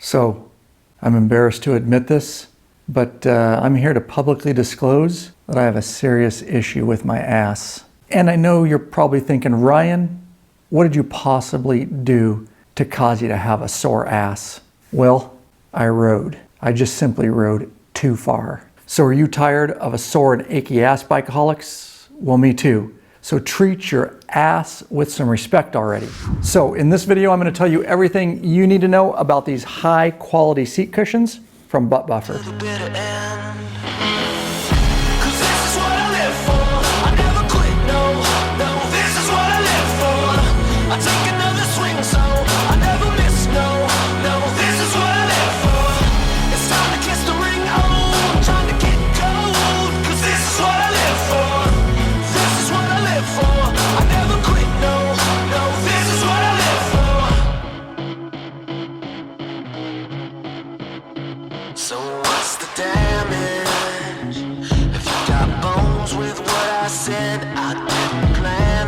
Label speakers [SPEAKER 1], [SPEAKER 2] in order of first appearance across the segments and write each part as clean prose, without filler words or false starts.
[SPEAKER 1] So, I'm embarrassed to admit this, but I'm here to publicly disclose that I have a serious issue with my ass. And I know you're probably thinking, Ryan, what did you possibly do to cause you to have a sore ass? Well, I rode. I just simply rode too far. So are you tired of a sore and achy ass, bikeaholics? Well, me too. So treat your ass with some respect already. So in this video, I'm going to tell you everything you need to know about these high quality seat cushions from Butt Buffer.
[SPEAKER 2] So what's the damage? If you got bones with what I said, I didn't plan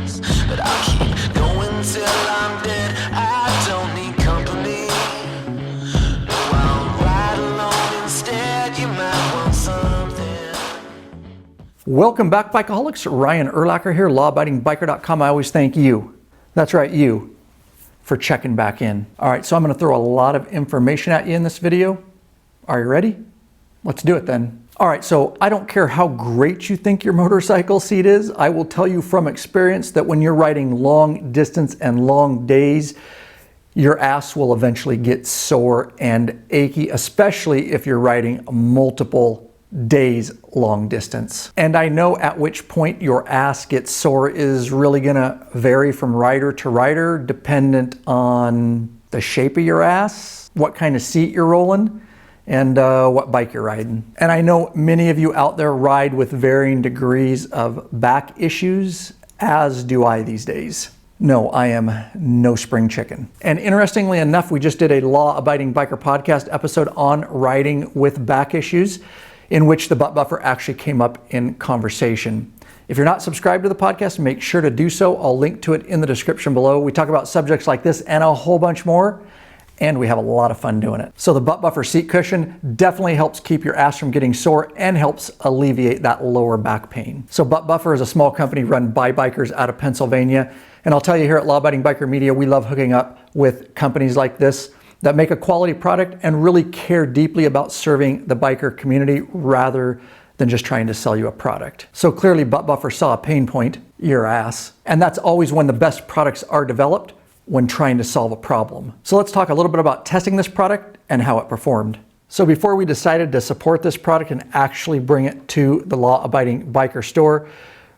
[SPEAKER 2] this, but I'll keep going till I'm dead. I don't need company. No, I'll ride alone instead. You might want something.
[SPEAKER 1] Welcome back, bikeaholics. Ryan Urlacher here, lawabidingbiker.com. I always thank you. That's right, you. For checking back in. All right, so I'm going to throw a lot of information at you in this video. Are you ready? Let's do it then. All right, so I don't care how great you think your motorcycle seat is. I will tell you from experience that when you're riding long distance and long days, your ass will eventually get sore and achy, especially if you're riding multiple days long distance. And I know at which point your ass gets sore is really gonna vary from rider to rider, dependent on the shape of your ass, what kind of seat you're rolling, and what bike you're riding. And I know many of you out there ride with varying degrees of back issues, as do I these days. No, I am no spring chicken. And interestingly enough, we just did a Law Abiding Biker podcast episode on riding with back issues, in which the Butt Buffer actually came up in conversation. If you're not subscribed to the podcast, make sure to do so. I'll link to it in the description below. We talk about subjects like this and a whole bunch more, and we have a lot of fun doing it. So the Butt Buffer seat cushion definitely helps keep your ass from getting sore and helps alleviate that lower back pain. So Butt Buffer is a small company run by bikers out of Pennsylvania. And I'll tell you, here at Law Abiding Biker Media, we love hooking up with companies like this that make a quality product and really care deeply about serving the biker community rather than just trying to sell you a product. So clearly Butt Buffer saw a pain point, your ass, and that's always when the best products are developed, when trying to solve a problem. So let's talk a little bit about testing this product and how it performed. So before we decided to support this product and actually bring it to the Law Abiding Biker store,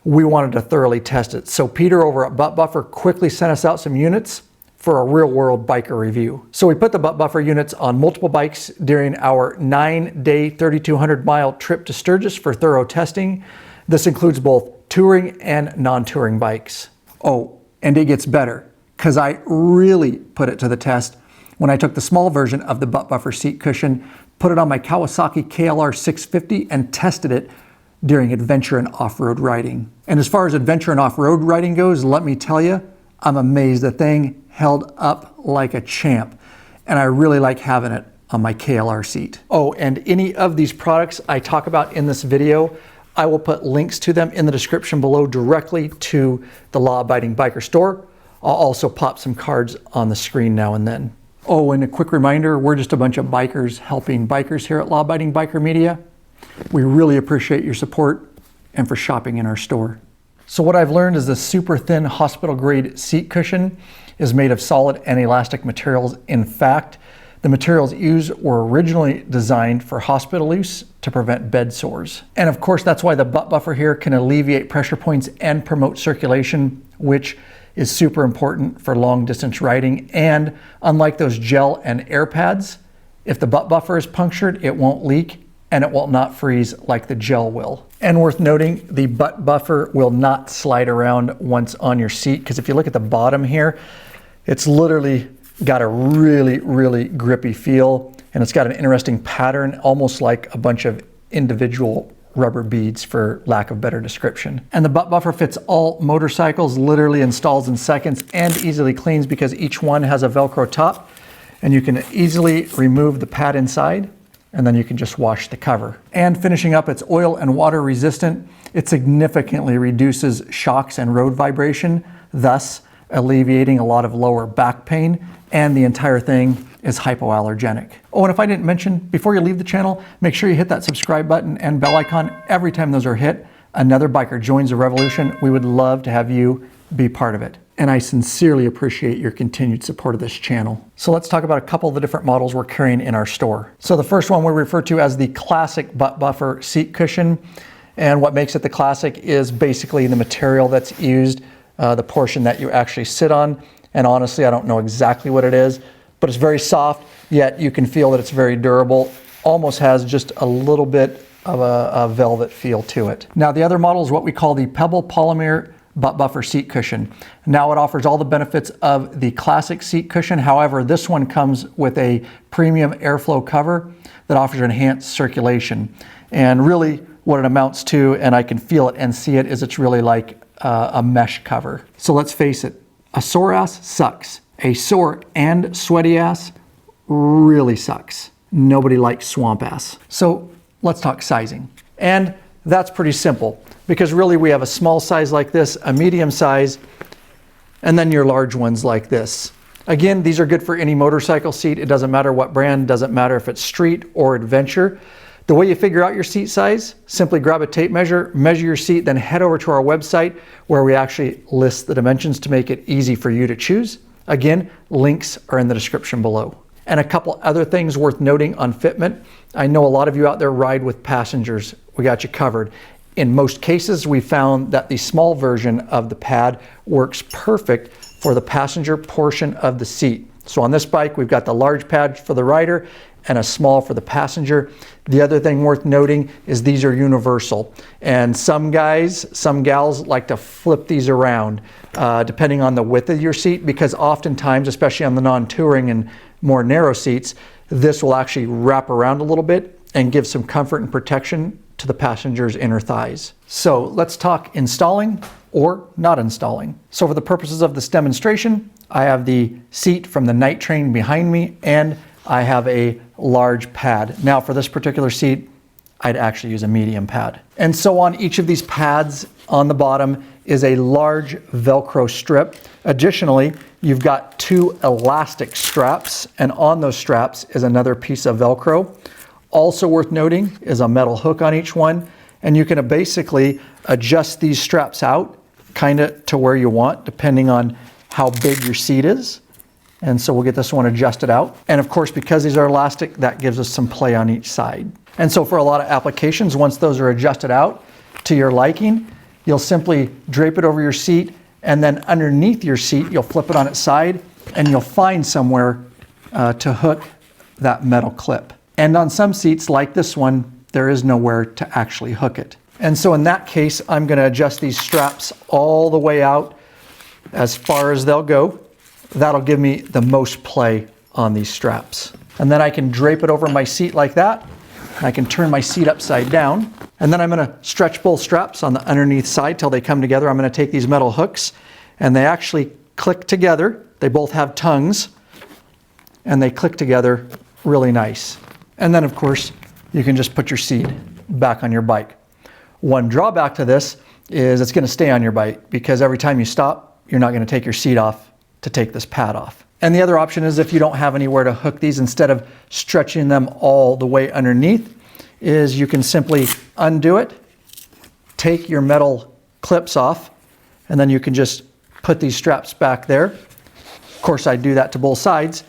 [SPEAKER 1] we wanted to thoroughly test it. So Peter over at Butt Buffer quickly sent us out some units for a real-world biker review. So we put the Butt Buffer units on multiple bikes during our 9-day, 3,200-mile trip to Sturgis for thorough testing. This includes both touring and non-touring bikes. Oh, and it gets better, because I really put it to the test when I took the small version of the Butt Buffer seat cushion, put it on my Kawasaki KLR 650, and tested it during adventure and off-road riding. And as far as adventure and off-road riding goes, let me tell you, I'm amazed the thing held up like a champ, and I really like having it on my KLR seat. Oh, and any of these products I talk about in this video, I will put links to them in the description below directly to the Law Abiding Biker store. I'll also pop some cards on the screen now and then. Oh, and a quick reminder, we're just a bunch of bikers helping bikers here at Law Abiding Biker Media. We really appreciate your support and for shopping in our store. So what I've learned is the super thin hospital grade seat cushion is made of solid and elastic materials. In fact, the materials used were originally designed for hospital use to prevent bed sores. And of course, that's why the Butt Buffer here can alleviate pressure points and promote circulation, which is super important for long distance riding. And unlike those gel and air pads, if the Butt Buffer is punctured, it won't leak and it will not freeze like the gel will. And worth noting, the Butt Buffer will not slide around once on your seat, because if you look at the bottom here, it's literally got a really, really grippy feel, and it's got an interesting pattern, almost like a bunch of individual rubber beads, for lack of better description. And the Butt Buffer fits all motorcycles, literally installs in seconds and easily cleans because each one has a Velcro top. And you can easily remove the pad inside, and then you can just wash the cover. And finishing up, it's oil and water resistant. It significantly reduces shocks and road vibration, thus alleviating a lot of lower back pain, and the entire thing is hypoallergenic. Oh, and if I didn't mention, before you leave the channel, make sure you hit that subscribe button and bell icon. Every time those are hit, another biker joins the revolution. We would love to have you be part of it. And I sincerely appreciate your continued support of this channel. So let's talk about a couple of the different models we're carrying in our store. So the first one we refer to as the classic butt buffer seat cushion. And what makes it the classic is basically the material that's used, the portion that you actually sit on. And honestly, I don't know exactly what it is, but it's very soft, yet you can feel that it's very durable. Almost has just a little bit of a velvet feel to it. Now the other model is what we call the Pebble Polymer butt buffer seat cushion. Now it offers all the benefits of the classic seat cushion. However, this one comes with a premium airflow cover that offers enhanced circulation. And really what it amounts to, and I can feel it and see it, is it's really like a mesh cover. So let's face it, a sore ass sucks. A sore and sweaty ass really sucks. Nobody likes swamp ass. So let's talk sizing. And that's pretty simple, because really we have a small size like this, a medium size, and then your large ones like this. Again, these are good for any motorcycle seat. It doesn't matter what brand, doesn't matter if it's street or adventure. The way you figure out your seat size, simply grab a tape measure, measure your seat, then head over to our website where we actually list the dimensions to make it easy for you to choose. Again, links are in the description below. And a couple other things worth noting on fitment. I know a lot of you out there ride with passengers. We got you covered. In most cases, we found that the small version of the pad works perfect for the passenger portion of the seat. So on this bike, we've got the large pad for the rider and a small for the passenger. The other thing worth noting is these are universal. And some guys, some gals like to flip these around depending on the width of your seat, because oftentimes, especially on the non-touring and more narrow seats, this will actually wrap around a little bit and give some comfort and protection to the passenger's inner thighs. So let's talk installing or not installing. So for the purposes of this demonstration, I have the seat from the night train behind me, and I have a large pad. Now for this particular seat, I'd actually use a medium pad. And so on each of these pads on the bottom is a large Velcro strip. Additionally, you've got two elastic straps, and on those straps is another piece of Velcro. Also worth noting is a metal hook on each one, and you can basically adjust these straps out kind of to where you want, depending on how big your seat is. And so we'll get this one adjusted out. And of course, because these are elastic, that gives us some play on each side. And so for a lot of applications, once those are adjusted out to your liking, you'll simply drape it over your seat, and then underneath your seat, you'll flip it on its side, and you'll find somewhere to hook that metal clip. And on some seats like this one, there is nowhere to actually hook it. And so in that case, I'm going to adjust these straps all the way out as far as they'll go. That'll give me the most play on these straps. And then I can drape it over my seat like that. I can turn my seat upside down. And then I'm going to stretch both straps on the underneath side till they come together. I'm going to take these metal hooks, and they actually click together. They both have tongues, and they click together really nice. And then of course, you can just put your seat back on your bike. One drawback to this is it's going to stay on your bike, because every time you stop, you're not going to take your seat off to take this pad off. And the other option is, if you don't have anywhere to hook these, instead of stretching them all the way underneath, is you can simply undo it, take your metal clips off, and then you can just put these straps back there. Of course, I do that to both sides.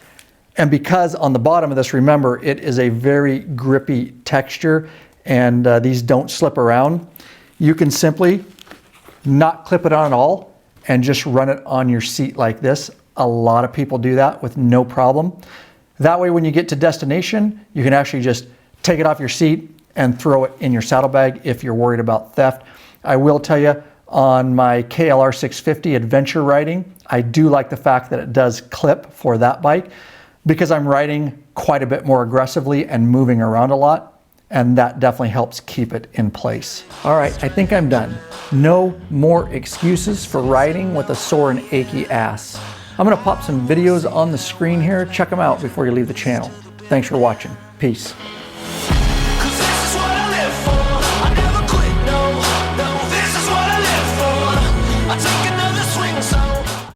[SPEAKER 1] And because on the bottom of this, remember, it is a very grippy texture, and these don't slip around, you can simply not clip it on at all and just run it on your seat like this. A lot of people do that with no problem. That way, when you get to destination, you can actually just take it off your seat and throw it in your saddlebag if you're worried about theft. I will tell you, on my KLR 650 adventure riding, I do like the fact that it does clip for that bike, because I'm riding quite a bit more aggressively and moving around a lot, and that definitely helps keep it in place. All right, I think I'm done. No more excuses for riding with a sore and achy ass. I'm gonna pop some videos on the screen here. Check them out before you leave the channel. Thanks for watching. Peace.